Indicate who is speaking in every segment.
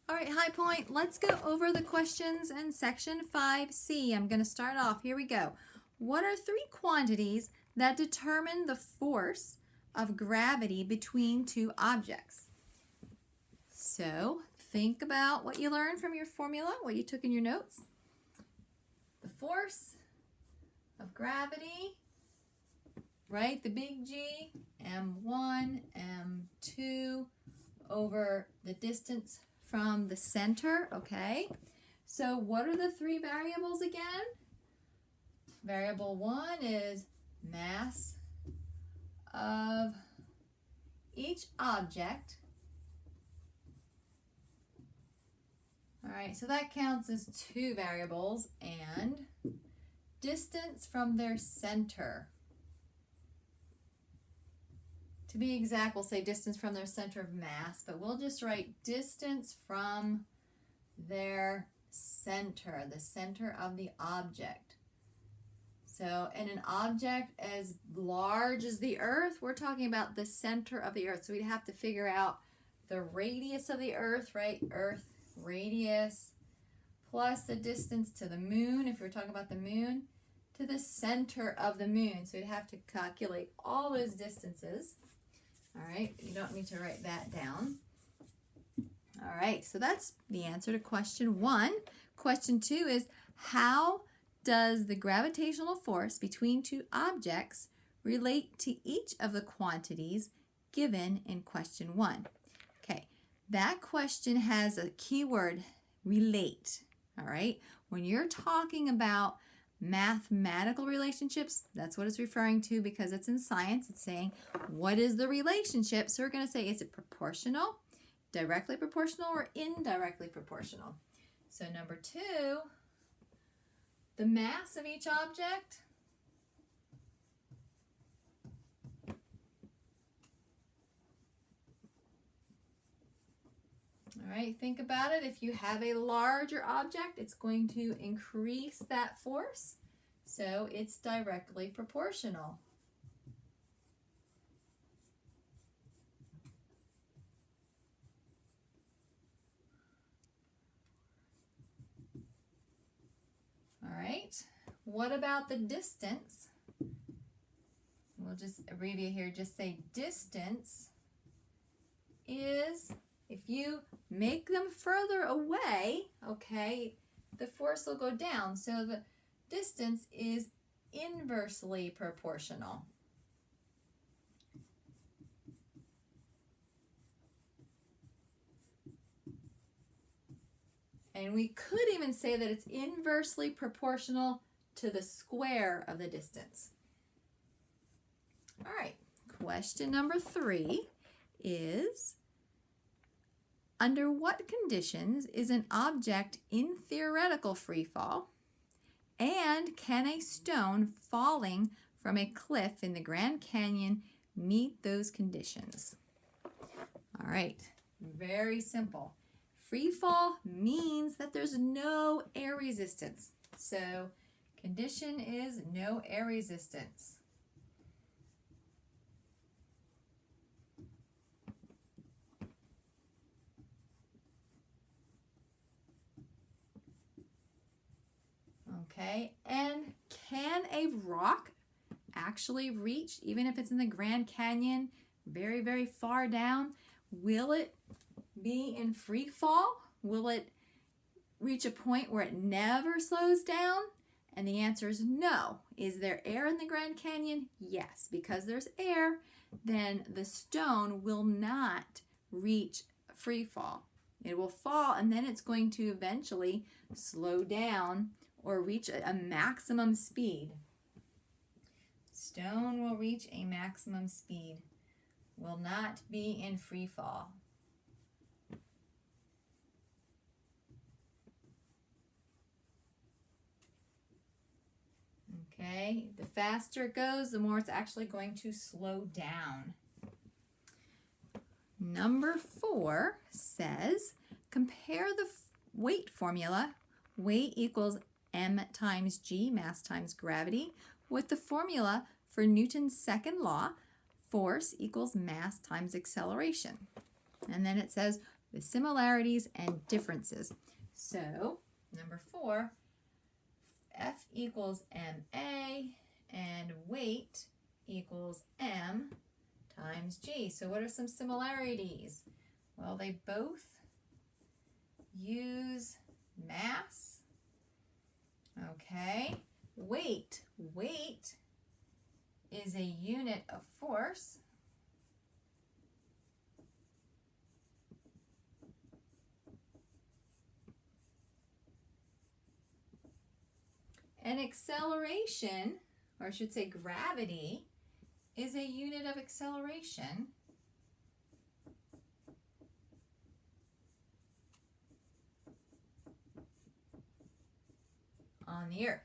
Speaker 1: All right, High Point, let's go over the questions in section 5C. I'm going to start off. Here we go. What are three quantities that determine the force of gravity between two objects? So think about what you learned from your formula, what you took in your notes. The force of gravity, right? The big G, M1, M2 over the distance from the center, okay? So what are the three variables again? Variable 1 is mass of each object. All right, so that counts as two variables, and distance from their center. To be exact, we'll say distance from their center of mass, but we'll just write distance from their center, the center of the object. So in an object as large as the Earth, we're talking about the center of the Earth. So we'd have to figure out the radius of the Earth, right? Earth radius plus the distance to the moon, if we're talking about the moon, to the center of the moon. So we'd have to calculate all those distances. All right, you don't need to write that down. All right, so that's the answer to question 1. Question 2 is, how does the gravitational force between two objects relate to each of the quantities given in question 1? Okay, that question has a keyword, relate. All right, when you're talking about mathematical relationships, that's what it's referring to because it's in science. It's saying, what is the relationship? So we're going to say, is it proportional, directly proportional, or indirectly proportional? So number 2, the mass of each object all right, think about it. If you have a larger object, it's going to increase that force. So it's directly proportional. All right, what about the distance? We'll just abbreviate here, just say distance is, if you make them further away, okay, the force will go down. So the distance is inversely proportional. And we could even say that it's inversely proportional to the square of the distance. All right, question number 3 is, under what conditions is an object in theoretical free fall, and can a stone falling from a cliff in the Grand Canyon meet those conditions? All right, very simple. Free fall means that there's no air resistance. So condition is no air resistance. Okay, and can a rock actually reach, even if it's in the Grand Canyon, very, very far down, will it be in free fall? Will it reach a point where it never slows down? And the answer is no. Is there air in the Grand Canyon? Yes, because there's air, then the stone will not reach free fall. It will fall, and then it's going to eventually slow down or reach a maximum speed. Stone will reach a maximum speed, will not be in free fall. Okay, the faster it goes, the more it's actually going to slow down. Number 4 says, compare the weight formula, weight equals m times g, mass times gravity, with the formula for Newton's second law, force equals mass times acceleration. And then it says, the similarities and differences. So, number 4, F equals ma, and weight equals m times g. So what are some similarities? Well, they both use mass. Okay. Weight is a unit of force. And acceleration, or I should say gravity, is a unit of acceleration. On the earth.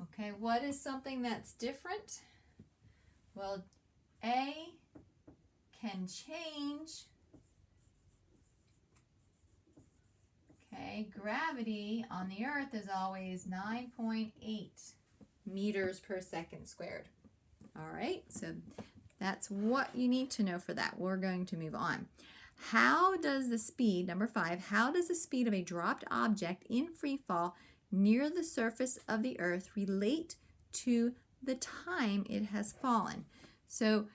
Speaker 1: Okay, what is something that's different? Well, A can change. Okay, gravity on the earth is always 9.8 meters per second squared. All right, so that's what you need to know for that. We're going to move on. How does the speed, number 5, how does the speed of a dropped object in free fall near the surface of the earth relate to the time it has fallen? So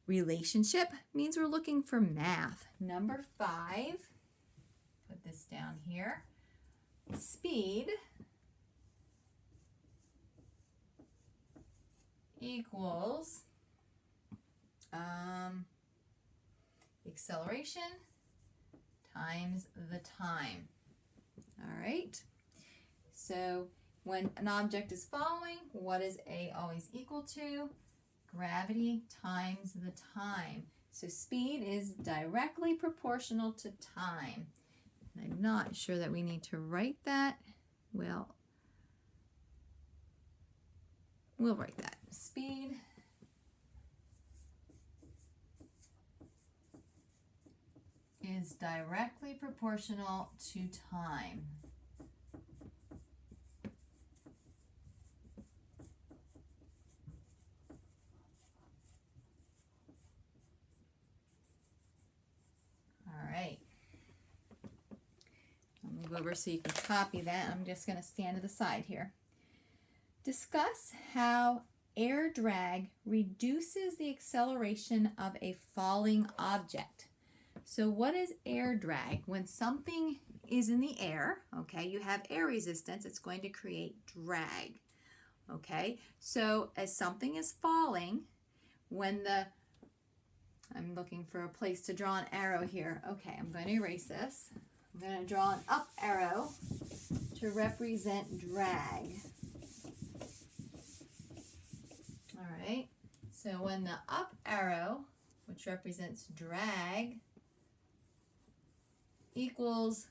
Speaker 1: relationship means we're looking for math. Number 5, put this down here, speed equals acceleration times the time. All right, so when an object is falling, what is A always equal to? Gravity times the time. So speed is directly proportional to time. And I'm not sure that we need to write that. Well, we'll write that. Speed is directly proportional to time. All right. I'll move over so you can copy that. I'm just going to stand to the side here. Discuss how air drag reduces the acceleration of a falling object. So what is air drag? When something is in the air, okay, you have air resistance, it's going to create drag. Okay, so as something is falling, when I'm looking for a place to draw an arrow here. Okay, I'm going to erase this. I'm going to draw an up arrow to represent drag. All right, so when the up arrow, which represents drag, equals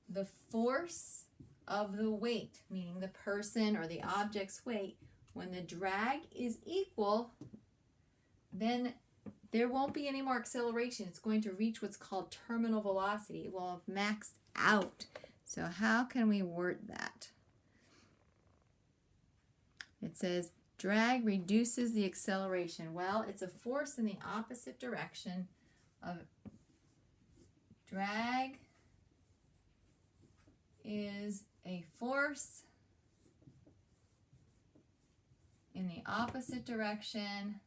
Speaker 1: the force of the weight, meaning the person or the object's weight, when the drag is equal, then there won't be any more acceleration. It's going to reach what's called terminal velocity. It will have maxed out. So how can we word that? It says drag reduces the acceleration. Well, it's a force in the opposite direction of drag is a force in the opposite direction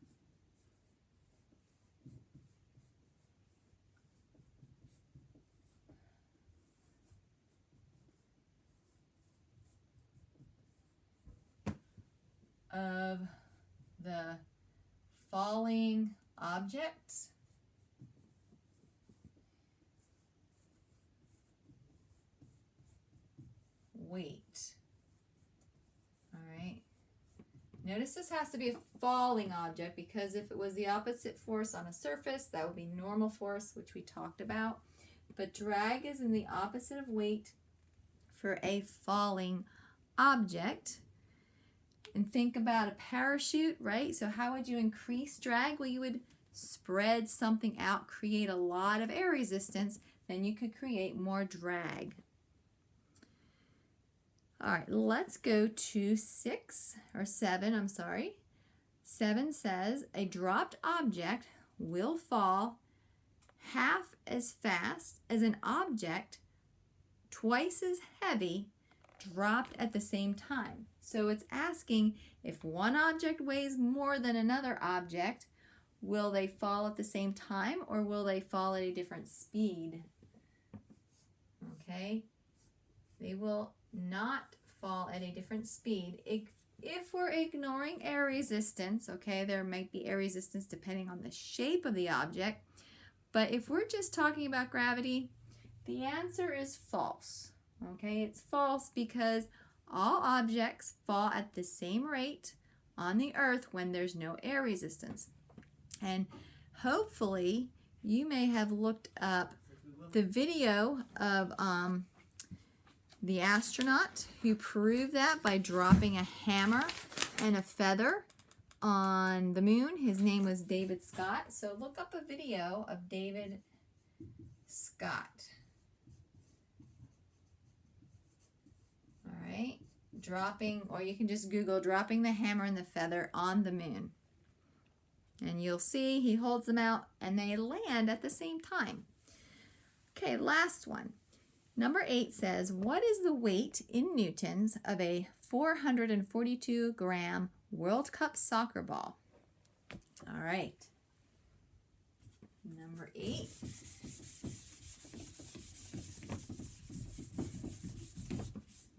Speaker 1: of the falling objects weight. All right. Notice this has to be a falling object because if it was the opposite force on a surface, that would be normal force, which we talked about. But drag is in the opposite of weight for a falling object. And think about a parachute, right? So how would you increase drag? Well, you would spread something out, create a lot of air resistance, then you could create more drag. All right, let's go to 7, I'm sorry. 7 says a dropped object will fall half as fast as an object twice as heavy dropped at the same time. So it's asking if one object weighs more than another object, will they fall at the same time or will they fall at a different speed? Okay, they will not fall at a different speed. If we're ignoring air resistance, okay, there might be air resistance depending on the shape of the object, but if we're just talking about gravity, the answer is false. Okay, it's false because all objects fall at the same rate on the earth when there's no air resistance. And hopefully you may have looked up the video of the astronaut who proved that by dropping a hammer and a feather on the moon. His name was David Scott. So look up a video of David Scott. All right, dropping, or you can just Google dropping the hammer and the feather on the moon. And you'll see he holds them out and they land at the same time. Okay, last one. Number 8 says, what is the weight in newtons of a 442-gram World Cup soccer ball? All right. Number 8.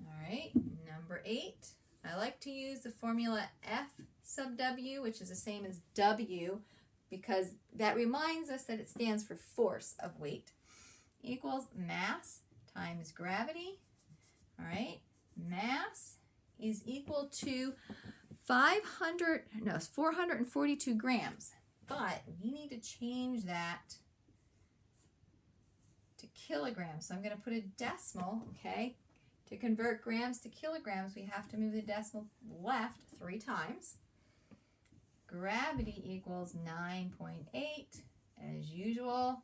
Speaker 1: All right, number 8. I like to use the formula F sub W, which is the same as W, because that reminds us that it stands for force of weight, equals mass times gravity. All right, mass is equal to 442 grams, but we need to change that to kilograms. So I'm going to put a decimal, okay? To convert grams to kilograms, we have to move the decimal left 3 times. Gravity equals 9.8 as usual.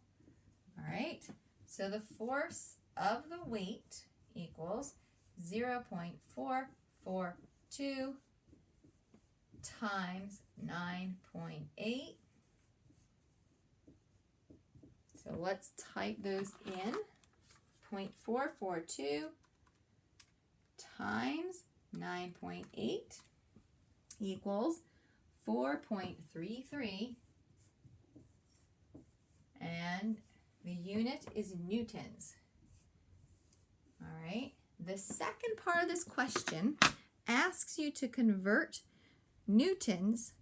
Speaker 1: All right, so the force of the weight equals 0.442 times 9.8. So let's type those in. 0.442 times 9.8 equals 4.33, and the unit is newtons. All right, the second part of this question asks you to convert newtons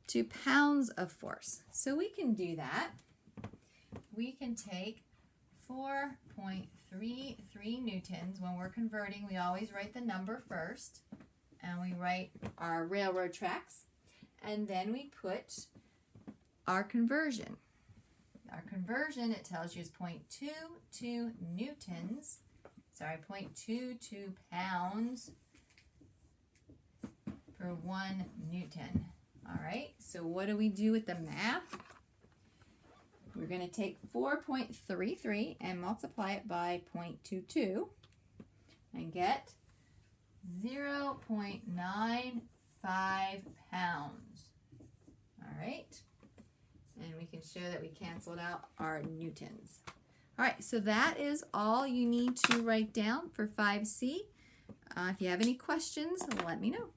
Speaker 1: to pounds of force. So we can do that. We can take 4.33 newtons. When we're converting, we always write the number first, and we write our railroad tracks, and then we put our conversion. Our conversion, it tells you, is 0.22 newtons. Sorry, 0.22 pounds per 1 newton. All right, so what do we do with the math? We're going to take 4.33 and multiply it by 0.22 and get 0.95 pounds. All right, and we can show that we canceled out our newtons. All right, so that is all you need to write down for 5C. If you have any questions, let me know.